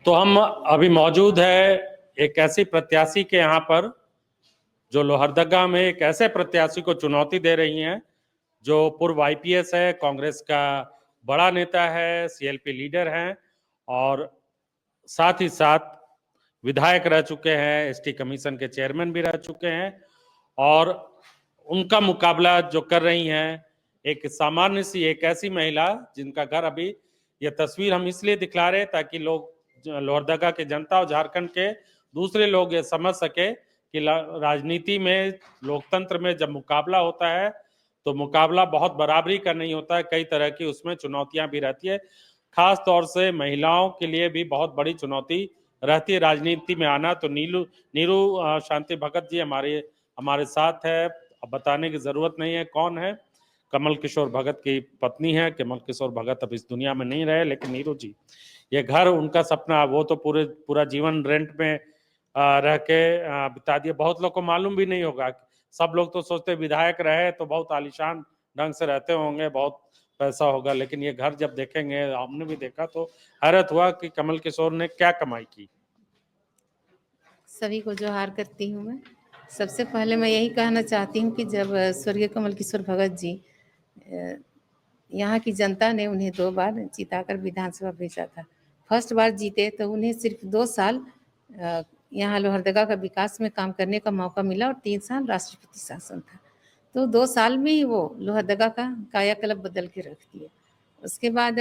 तो हम अभी मौजूद है एक ऐसी प्रत्याशी के यहाँ पर जो लोहरदगा में एक ऐसे प्रत्याशी को चुनौती दे रही हैं जो पूर्व आईपीएस है, कांग्रेस का बड़ा नेता है, सीएलपी लीडर हैं और साथ ही साथ विधायक रह चुके हैं, एसटी कमीशन के चेयरमैन भी रह चुके हैं और उनका मुकाबला जो कर रही हैं एक सामान्य सी एक ऐसी महिला जिनका घर अभी ये तस्वीर हम इसलिए दिखला रहे ताकि लोग लोहरदगा के जनता और झारखंड के दूसरे लोग ये समझ सके कि राजनीति में, लोकतंत्र में जब मुकाबला होता है तो मुकाबला बहुत बराबरी का नहीं होता है, कई तरह की उसमें चुनौतियां भी रहती है। खास तौर से महिलाओं के लिए भी बहुत बड़ी चुनौती रहती है राजनीति में आना। तो नीरू शांति भगत जी हमारे हमारे साथ है। अब बताने की जरूरत नहीं है कौन है, कमल किशोर भगत की पत्नी है। कमल किशोर भगत अब इस दुनिया में नहीं रहे, लेकिन नीरू जी, ये घर उनका सपना, वो तो पूरा जीवन रेंट में रह के बिता दिया। बहुत लोग को मालूम भी नहीं होगा, सब लोग तो सोचते विधायक रहे तो बहुत आलीशान ढंग से रहते होंगे, बहुत पैसा होगा, लेकिन ये घर जब देखेंगे, हमने भी देखा तो हैरत हुआ कि कमल किशोर ने क्या कमाई की। सभी को जोहार करती हूँ मैं। सबसे पहले मैं यही कहना चाहती हूँ कि जब स्वर्गीय कमल किशोर भगत जी, यहाँ की जनता ने उन्हें 2 बार जिताकर विधानसभा भेजा था। फर्स्ट बार जीते तो उन्हें सिर्फ 2 साल यहाँ लोहरदगा का विकास में काम करने का मौका मिला और 3 साल राष्ट्रपति शासन था। तो 2 साल में ही वो लोहरदगा का कायाकल्प बदल के रख दिए। उसके बाद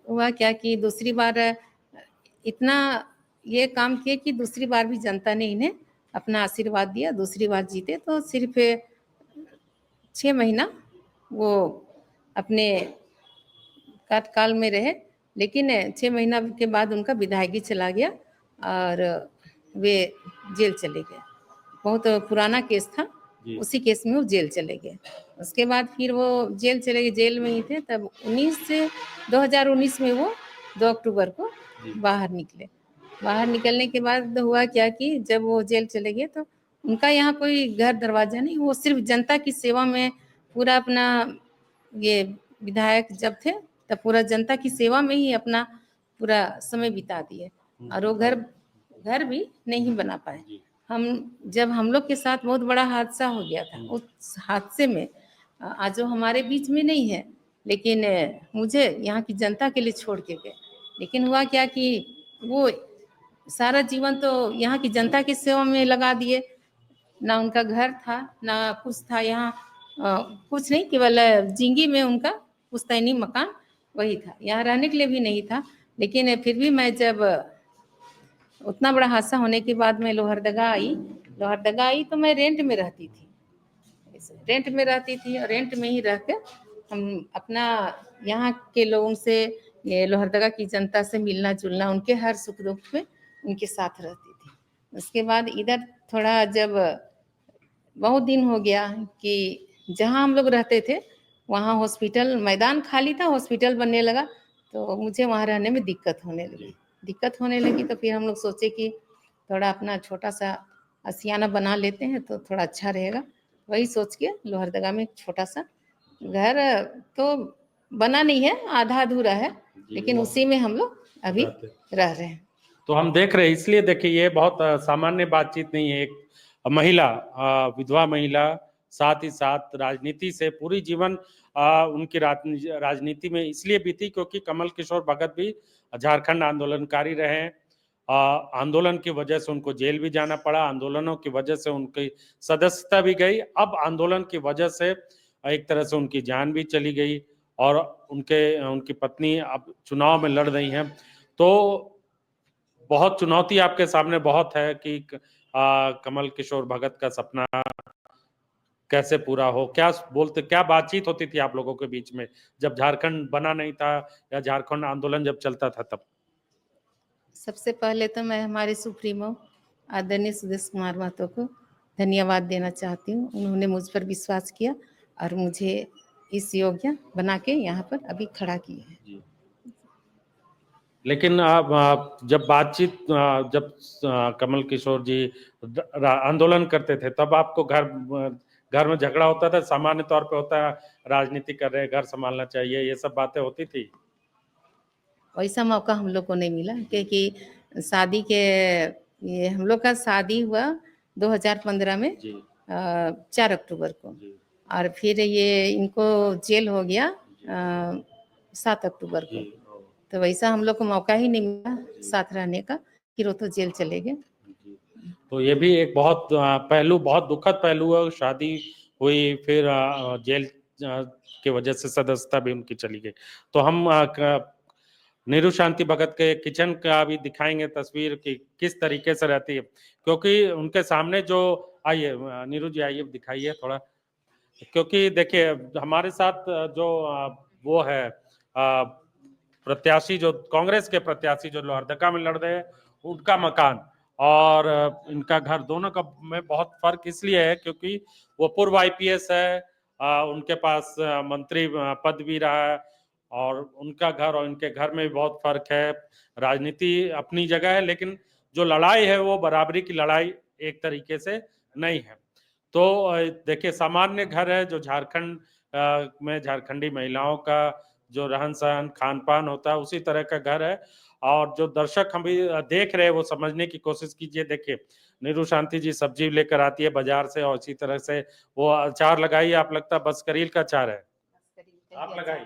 हुआ क्या कि दूसरी बार इतना ये काम किए कि दूसरी बार भी जनता ने इन्हें अपना आशीर्वाद दिया, दूसरी बार जीते। तो सिर्फ 6 महीना वो अपने कार्यकाल में रहे, लेकिन 6 महीना के बाद उनका विधायकी चला गया और वे जेल चले गए। बहुत पुराना केस था, उसी केस में वो जेल चले गए। उसके बाद फिर वो जेल चले गए, जेल में ही थे तब 2019 में वो 2 अक्टूबर को बाहर निकले। बाहर निकलने के बाद हुआ क्या कि जब वो जेल चले गए तो उनका यहाँ कोई घर दरवाजा नहीं, वो सिर्फ जनता की सेवा में पूरा अपना, ये विधायक जब थे तब पूरा जनता की सेवा में ही अपना पूरा समय बिता दिए और वो घर भी नहीं बना पाए। जब हम लोग के साथ बहुत बड़ा हादसा हो गया था, उस हादसे में आज वो हमारे बीच में नहीं है, लेकिन मुझे यहाँ की जनता के लिए छोड़ के गए। लेकिन हुआ क्या कि वो सारा जीवन तो यहाँ की जनता की सेवा में लगा दिए। ना उनका घर था, ना कुछ था यहाँ, कुछ नहीं, केवल जिंगी में उनका पुश्तैनी मकान वही था, यहाँ रहने के लिए भी नहीं था। लेकिन फिर भी मैं जब उतना बड़ा हादसा होने के बाद मैं लोहरदगा आई तो मैं रेंट में रहती थी, और रेंट में ही रह के हम अपना यहाँ के लोगों से, ये लोहरदगा की जनता से मिलना जुलना, उनके हर सुख दुख में उनके साथ रहती थी। उसके बाद इधर थोड़ा जब बहुत दिन हो गया कि जहाँ हम लोग रहते थे वहाँ हॉस्पिटल, मैदान खाली था, हॉस्पिटल बनने लगा तो मुझे वहाँ रहने में दिक्कत होने लगी। तो फिर हम लोग सोचे कि थोड़ा अपना छोटा सा आशियाना बना लेते हैं तो थोड़ा अच्छा रहेगा। वही सोच के लोहरदगा में एक छोटा सा घर तो बना नहीं है, आधा अधूरा है, लेकिन उसी में हम लोग अभी रह रहे हैं। तो हम देख रहे हैं, इसलिए देखिए ये बहुत सामान्य बातचीत नहीं है। एक महिला, विधवा महिला, साथ ही साथ राजनीति से पूरी जीवन उनकी राजनीति में इसलिए बीती क्योंकि कमल किशोर भगत भी झारखंड आंदोलनकारी रहे। आंदोलन की वजह से उनको जेल भी जाना पड़ा, आंदोलनों की वजह से उनकी सदस्यता भी गई, अब आंदोलन की वजह से एक तरह से उनकी जान भी चली गई और उनकी पत्नी अब चुनाव में लड़ रही हैं। तो बहुत चुनौती आपके सामने बहुत है कि कमल किशोर भगत का सपना कैसे पूरा हो। क्या बातचीत होती थी आप लोगों के बीच में जब झारखंड बना नहीं था या झारखंड आंदोलन जब चलता था तब? सबसे पहले तो मैं हमारे सुप्रीमो आदरणीय सुदेश कुमार महतो को धन्यवाद देना चाहती हूँ। उन्होंने मुझ पर विश्वास किया और मुझे इस योग्य बना के यहाँ पर अभी खड़ा किया है। लेकिन जब कमल किशोर जी आंदोलन करते थे तब आपको घर में झगड़ा होता था? सामान्य तौर पे होता है, राजनीति कर रहे हैं, घर संभालना चाहिए, ये सब बातें होती थी? वैसा मौका हम लोग को नहीं मिला क्योंकि शादी के ये हम लोग का शादी हुआ 2015 में जी 4 अक्टूबर को, जी और फिर ये इनको जेल हो गया 7 अक्टूबर जी को। तो वैसा हम लोग को मौका ही नहीं मिला साथ रहने का, फिर वो तो जेल चले गए। जी। तो ये भी एक बहुत पहलू, बहुत दुखद पहलू है। शादी हुई, फिर जेल के वजह से सदस्यता भी उनकी चली गई। तो हम नीरू शांति भगत के किचन का भी दिखाएंगे तस्वीर कि किस तरीके से रहती है, क्योंकि उनके सामने जो, आइए नीरू जी आइए दिखाइए थोड़ा, क्योंकि देखिए हमारे साथ जो वो है प्रत्याशी, जो कांग्रेस के प्रत्याशी जो लोहरदगा में लड़ रहे हैं, उनका मकान और इनका घर दोनों का में बहुत फर्क इसलिए है क्योंकि वो पूर्व आईपीएस है, उनके पास मंत्री पद भी रहा है, और उनका घर और इनके घर में भी बहुत फर्क है। राजनीति अपनी जगह है, लेकिन जो लड़ाई है वो बराबरी की लड़ाई एक तरीके से नहीं है। तो देखिए सामान्य घर है जो झारखंड में झारखंडी महिलाओं का जो रहन सहन खान पान होता है उसी तरह का घर है। और जो दर्शक हम भी देख रहे हैं वो समझने की कोशिश कीजिए। देखिए नीरू शांति जी सब्जी लेकर आती है बाजार से, और इसी तरह से वो अचार लगाई, आप लगता है बस करील का अचार है, आप लगाई।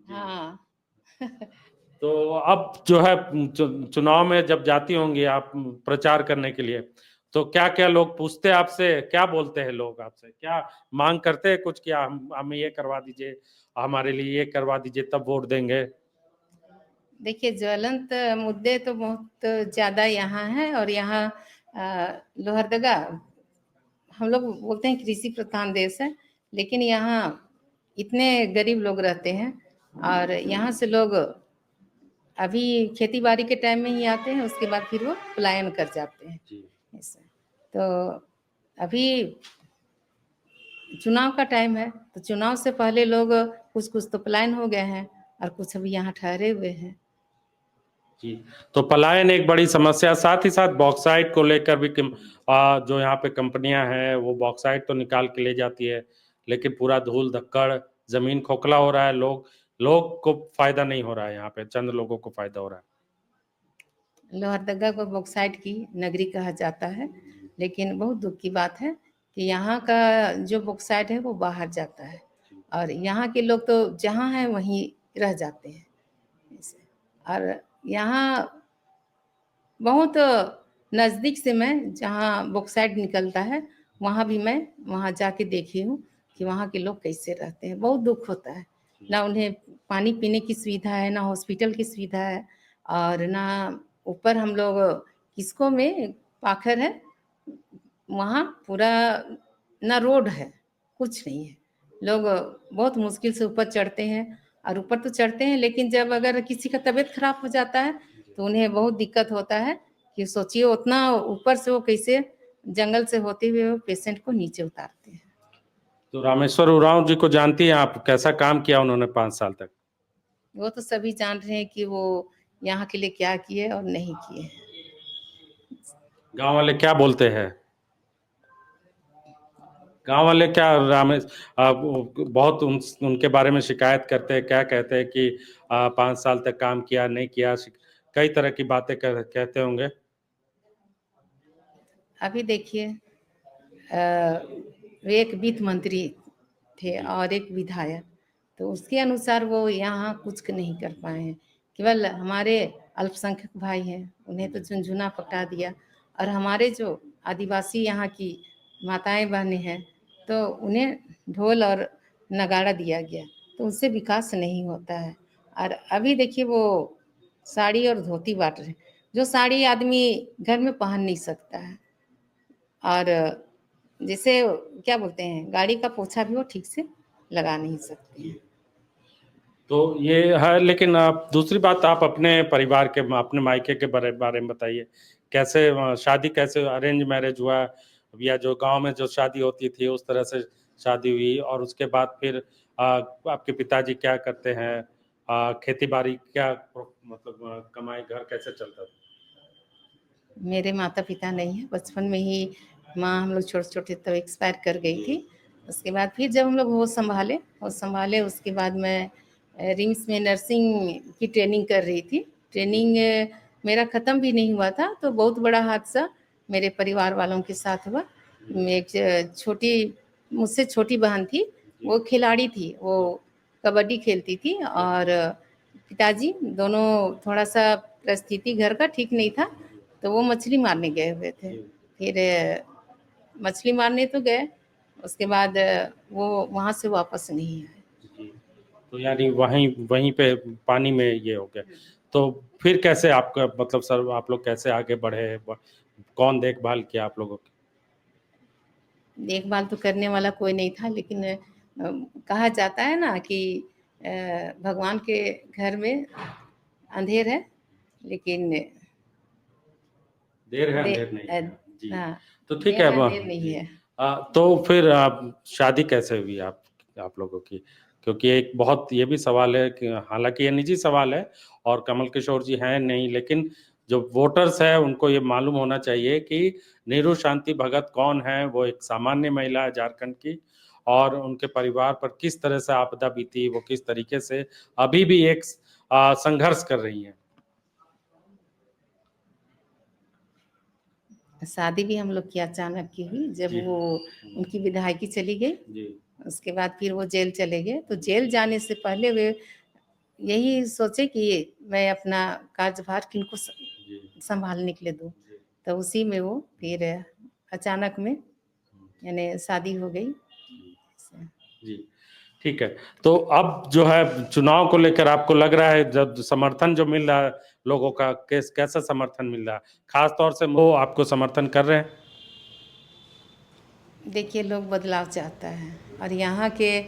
हाँ तो अब जो है चुनाव में जब जाती होंगी आप प्रचार करने के लिए, तो क्या क्या लोग पूछते हैं आपसे, क्या बोलते हैं लोग आपसे, क्या मांग करते हैं कुछ, क्या हमें ये करवा दीजिए, हमारे लिए ये करवा दीजिए तब वोट देंगे? देखिए ज्वलंत मुद्दे तो बहुत ज़्यादा यहाँ हैं, और यहाँ लोहरदगा हम लोग बोलते हैं कृषि प्रधान देश है, लेकिन यहाँ इतने गरीब लोग रहते हैं, और यहाँ से लोग अभी खेती बाड़ी के टाइम में ही आते हैं, उसके बाद फिर वो पलायन कर जाते हैं। ऐसा तो अभी चुनाव का टाइम है, तो चुनाव से पहले लोग कुछ कुछ तो पलायन हो गए हैं, और कुछ अभी यहाँ ठहरे हुए हैं। जी, तो पलायन एक बड़ी समस्या, साथ ही साथ बॉक्साइट को लेकर भी जो यहाँ पे कंपनियां हैं वो बॉक्साइट तो निकाल के ले जाती है, लेकिन पूरा धूल धक्कड़, जमीन खोखला हो रहा है, लोग को फायदा नहीं हो रहा है, यहाँ पे चंद लोगों को फायदा हो रहा है। लोहरदगा को बॉक्साइट की नगरी कहा जाता है, लेकिन बहुत दुख की बात है कि यहाँ का जो बॉक्साइट है वो बाहर जाता है, और यहाँ के लोग तो जहाँ हैं वहीं रह जाते हैं। और यहाँ बहुत नज़दीक से मैं जहाँ बॉक्साइट निकलता है वहाँ भी मैं वहाँ जाके देखी हूँ कि वहाँ के लोग कैसे रहते हैं। बहुत दुख होता है, ना उन्हें पानी पीने की सुविधा है, ना हॉस्पिटल की सुविधा है, और ना ऊपर हम लोग किसको में पाखर है, वहाँ पूरा ना रोड है, कुछ नहीं है। लोग बहुत मुश्किल से ऊपर चढ़ते हैं, और ऊपर तो चढ़ते हैं, लेकिन जब अगर किसी का तबीयत खराब हो जाता है तो उन्हें बहुत दिक्कत होता है कि सोचिए उतना ऊपर से वो कैसे जंगल से होते हुए पेशेंट को नीचे उतारते हैं। तो रामेश्वर उरांव जी को जानती हैं आप, कैसा काम किया उन्होंने 5 साल तक? वो तो सभी जान रहे हैं कि वो यहाँ के लिए क्या किए और नहीं किए। गांव वाले क्या बोलते हैं? गांव वाले क्या बहुत उनके बारे में शिकायत करते हैं, क्या कहते हैं कि 5 साल तक काम किया नहीं किया, कई तरह की बातें कहते होंगे। अभी देखिए वे एक वित्त मंत्री थे और एक विधायक, तो उसके अनुसार वो यहाँ कुछ नहीं कर पाए हैं। केवल हमारे अल्पसंख्यक भाई हैं उन्हें तो झुनझुना पकड़ा दिया, और हमारे जो आदिवासी यहाँ की माताएं बहनें हैं तो उन्हें ढोल और नगाड़ा दिया गया, तो उससे विकास नहीं होता है। और अभी देखिए वो साड़ी और धोती बांट रहे हैं, जो साड़ी आदमी घर में पहन नहीं सकता है, और जैसे क्या बोलते हैं गाड़ी का पोछा भी वो ठीक से लगा नहीं सकते हैं। तो ये है, लेकिन आप दूसरी बात, आप अपने परिवार के, अपने मायके के बारे में बताइए, कैसे शादी, कैसे अरेंज मैरिज हुआ, या जो गांव में जो शादी होती थी उस तरह से शादी हुई, और उसके बाद फिर आपके पिताजी क्या करते हैं, खेती बाड़ी क्या, मतलब कमाई, घर कैसे चलता था? मेरे माता पिता नहीं है, बचपन में ही माँ हम लोग छोटे छोटे तब एक्सपायर कर गई थी। उसके बाद फिर जब हम लोग होश संभाले उसके बाद मैं रिम्स में नर्सिंग की ट्रेनिंग कर रही थी। ट्रेनिंग मेरा ख़त्म भी नहीं हुआ था, तो बहुत बड़ा हादसा मेरे परिवार वालों के साथ हुआ। एक छोटी मुझसे छोटी बहन थी, वो खिलाड़ी थी, वो कबड्डी खेलती थी और पिताजी दोनों थोड़ा-सा परिस्थिति घर का ठीक नहीं था, तो वो मछली मारने गए हुए थे। फिर मछली मारने तो गए, उसके बाद वो वहाँ से वापस नहीं आए। जी। तो यानी वहीं वहीं पे पानी में ये हो गया। तो फिर कैसे आपका मतलब सर आप लोग कैसे आगे बढ़े? कौन देखभाल किया आप लोगों की? देखभाल तो करने वाला कोई नहीं था, लेकिन कहा जाता है ना कि भगवान के घर में अंधेर है, लेकिन देर है दे अंधेर नहीं है। जी। हाँ, तो ठीक देर है है अंधेर नहीं जी। है। तो फिर आप शादी कैसे हुई आप लोगों की? क्योंकि एक बहुत ये भी सवाल है कि हालाँकि ये निजी सवाल है और कमल किशोर जी हैं नहीं, लेकिन जो वोटर्स हैं उनको ये मालूम होना चाहिए कि नीरू शांति भगत कौन है? वो एक सामान्य महिला है झारखंड की और उनके परिवार पर किस तरह से आपदा बीती, वो किस तरीके से अभी भी एक संघर्ष कर रही हैं। शादी भी हम लोग की अचानक की हुई, जब जी। वो उनकी विधायकी चली गई, जी। उसके बाद फिर वो जेल चले गए। तो जेल जाने से पहले वे यही सोचे कि मैं अपना कार्यभार किनको जी। सँभालने के लिए दूँ। जी। तो उसी में वो फिर अचानक में यानी शादी हो गई। जी, ठीक है। तो अब जो है चुनाव को लेकर आपको लग रहा है जब समर्थन जो मिल रहा है लोगों का कैसा समर्थन मिल रहा है? ख़ास तौर से वो आपको समर्थन कर रहे हैं? देखिए, लोग बदलाव चाहता है और यहाँ के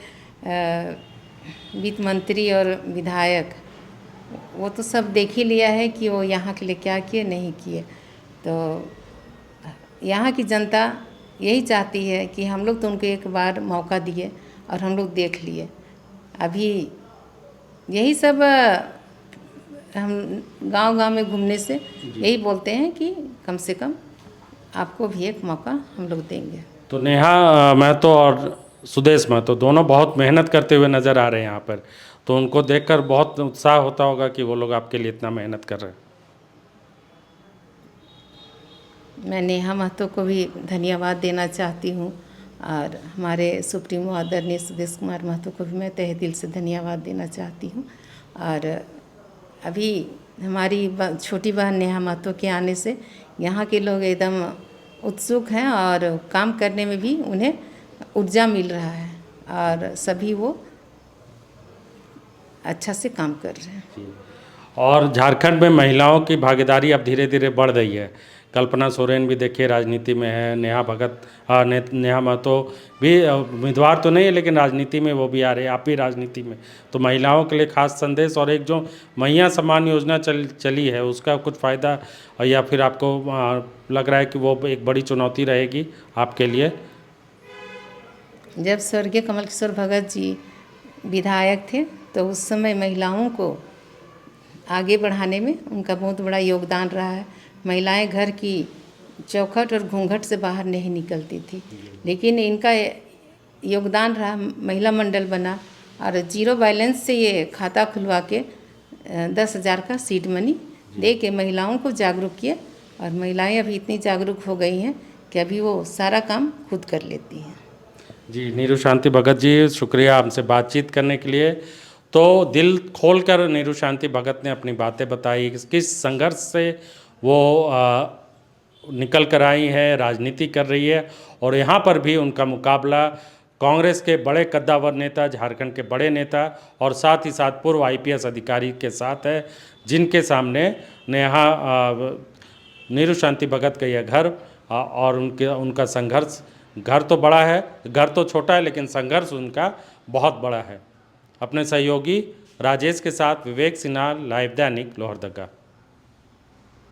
वित्त मंत्री और विधायक वो तो सब देख ही लिया है कि वो यहाँ के लिए क्या किए नहीं किए। तो यहाँ की जनता यही चाहती है कि हम लोग तो उनको एक बार मौका दिए और हम लोग देख लिए। अभी यही सब हम गांव-गांव में घूमने से यही बोलते हैं कि कम से कम आपको भी एक मौका हम लोग देंगे। तो नेहा महतो और सुदेश महतो दोनों बहुत मेहनत करते हुए नज़र आ रहे हैं यहाँ पर। तो उनको देखकर बहुत उत्साह होता होगा कि वो लोग आपके लिए इतना मेहनत कर रहे हैं। मैं नेहा महतो को भी धन्यवाद देना चाहती हूँ और हमारे सुप्रीमो आदरणीय सुदेश कुमार महतो को भी मैं तहे दिल से धन्यवाद देना चाहती हूँ। और अभी हमारी छोटी बहन नेहा महतो के आने से यहाँ के लोग एकदम उत्सुक हैं और काम करने में भी उन्हें ऊर्जा मिल रहा है और सभी वो अच्छा से काम कर रहे हैं। और झारखंड में महिलाओं की भागीदारी अब धीरे धीरे बढ़ रही है। कल्पना सोरेन भी देखिए राजनीति में है, नेहा महतो भी उम्मीदवार तो नहीं है लेकिन राजनीति में वो भी आ रहे हैं, आप भी राजनीति में। तो महिलाओं के लिए खास संदेश और एक जो मैया सम्मान योजना चली है उसका कुछ फ़ायदा या फिर आपको लग रहा है कि वो एक बड़ी चुनौती रहेगी आपके लिए? जब स्वर्गीय कमल किशोर भगत जी विधायक थे तो उस समय महिलाओं को आगे बढ़ाने में उनका बहुत बड़ा योगदान रहा है। महिलाएं घर की चौखट और घूंघट से बाहर नहीं निकलती थी, लेकिन इनका योगदान रहा, महिला मंडल बना और जीरो बैलेंस से ये खाता खुलवा के 10,000 का सीड मनी दे के महिलाओं को जागरूक किए और महिलाएं अभी इतनी जागरूक हो गई हैं कि अभी वो सारा काम खुद कर लेती हैं। जी, नीरू शांति भगत जी, शुक्रिया हमसे बातचीत करने के लिए। तो दिल खोलकर नीरू शांति भगत ने अपनी बातें बताई, किस संघर्ष से वो निकल कर आई है, राजनीति कर रही है और यहाँ पर भी उनका मुकाबला कांग्रेस के बड़े कद्दावर नेता, झारखंड के बड़े नेता और साथ ही साथ पूर्व आईपीएस अधिकारी के साथ है, जिनके सामने नीरू शांति भगत का यह घर और उनका संघर्ष, घर तो बड़ा है, घर तो छोटा है लेकिन संघर्ष उनका बहुत बड़ा है। अपने सहयोगी राजेश के साथ विवेक सिन्हा, लाइव दैनिक, लोहरदगा।